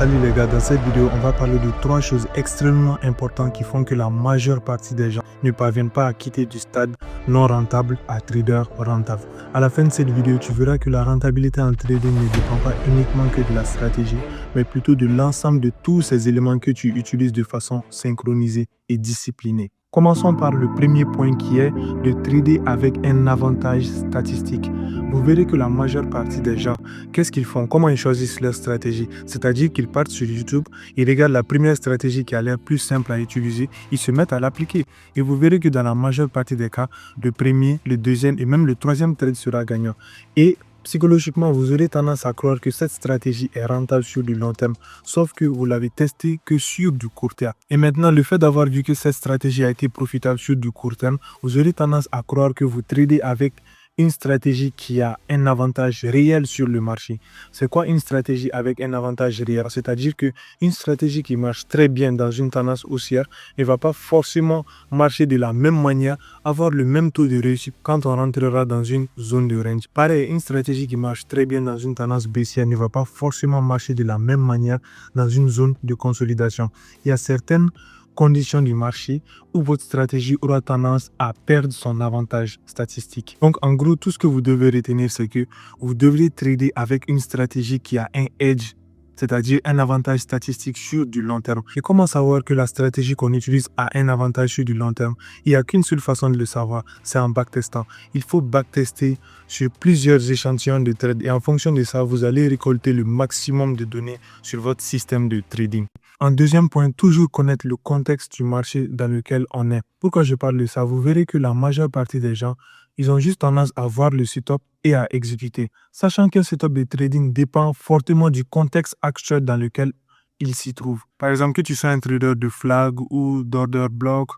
Salut les gars, dans cette vidéo, on va parler de 3 choses extrêmement importantes qui font que la majeure partie des gens ne parviennent pas à quitter du stade non rentable à trader rentable. À la fin de cette vidéo, tu verras que la rentabilité en trading ne dépend pas uniquement que de la stratégie, mais plutôt de l'ensemble de tous ces éléments que tu utilises de façon synchronisée et disciplinée. Commençons par le premier point qui est de trader avec un avantage statistique. Vous verrez que la majeure partie des gens, qu'est-ce qu'ils font? Comment ils choisissent leur stratégie? C'est-à-dire qu'ils partent sur YouTube, ils regardent la première stratégie qui a l'air plus simple à utiliser, ils se mettent à l'appliquer. Et vous verrez que dans la majeure partie des cas, le premier, le deuxième et même le troisième trade sera gagnant. Et psychologiquement, vous aurez tendance à croire que cette stratégie est rentable sur du long terme, sauf que vous l'avez testé que sur du court terme. Et maintenant, le fait d'avoir vu que cette stratégie a été profitable sur du court terme, vous aurez tendance à croire que vous tradez avec une stratégie qui a un avantage réel sur le marché. C'est quoi une stratégie avec un avantage réel? C'est-à-dire qu'une stratégie qui marche très bien dans une tendance haussière ne va pas forcément marcher de la même manière, avoir le même taux de réussite quand on rentrera dans une zone de range. Pareil, une stratégie qui marche très bien dans une tendance baissière ne va pas forcément marcher de la même manière dans une zone de consolidation. Il y a certaines conditions du marché où votre stratégie aura tendance à perdre son avantage statistique. Donc en gros, tout ce que vous devez retenir, c'est que vous devrez trader avec une stratégie qui a un edge, c'est-à-dire un avantage statistique sur du long terme. Et comment savoir que la stratégie qu'on utilise a un avantage sur du long terme? Il n'y a qu'une seule façon de le savoir, c'est en backtestant. Il faut backtester sur plusieurs échantillons de trade et en fonction de ça, vous allez récolter le maximum de données sur votre système de trading. En deuxième point, toujours connaître le contexte du marché dans lequel on est. Pourquoi je parle de ça? Vous verrez que la majeure partie des gens, ils ont juste tendance à voir le setup et à exécuter. Sachant qu'un setup de trading dépend fortement du contexte actuel dans lequel il s'y trouve. Par exemple, que tu sois un trader de flag ou d'order block,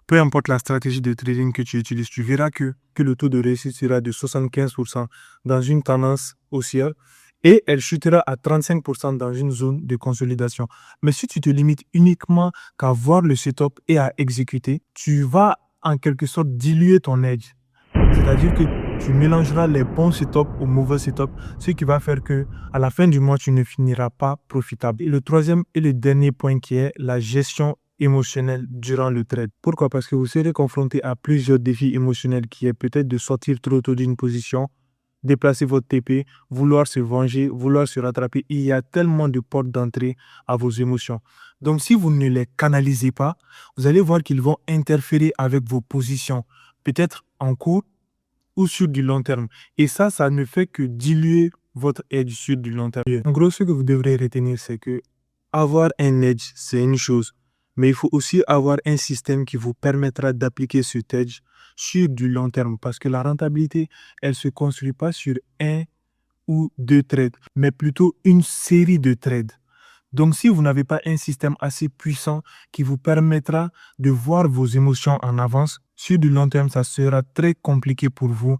peu importe la stratégie de trading que tu utilises, tu verras que le taux de réussite sera de 75% dans une tendance haussière et elle chutera à 35% dans une zone de consolidation. Mais si tu te limites uniquement qu'à voir le setup et à exécuter, tu vas en quelque sorte diluer ton edge. C'est-à-dire que tu mélangeras les bons setups aux mauvais setups, ce qui va faire que à la fin du mois, tu ne finiras pas profitable. Et le troisième et le dernier point qui est la gestion émotionnelle durant le trade. Pourquoi? Parce que vous serez confronté à plusieurs défis émotionnels qui est peut-être de sortir trop tôt d'une position, déplacer votre TP, vouloir se venger, vouloir se rattraper. Il y a tellement de portes d'entrée à vos émotions. Donc, si vous ne les canalisez pas, vous allez voir qu'ils vont interférer avec vos positions, peut-être en cours ou sur du long terme. Et ça ne fait que diluer votre edge sur du long terme. En gros, ce que vous devrez retenir, c'est que avoir un edge, c'est une chose. Mais il faut aussi avoir un système qui vous permettra d'appliquer cet edge sur du long terme. Parce que la rentabilité, elle ne se construit pas sur un ou deux trades, mais plutôt une série de trades. Donc, si vous n'avez pas un système assez puissant qui vous permettra de voir vos émotions en avance, sur du long terme, ça sera très compliqué pour vous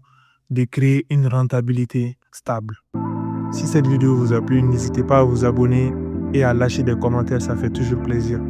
de créer une rentabilité stable. Si cette vidéo vous a plu, n'hésitez pas à vous abonner et à lâcher des commentaires, ça fait toujours plaisir.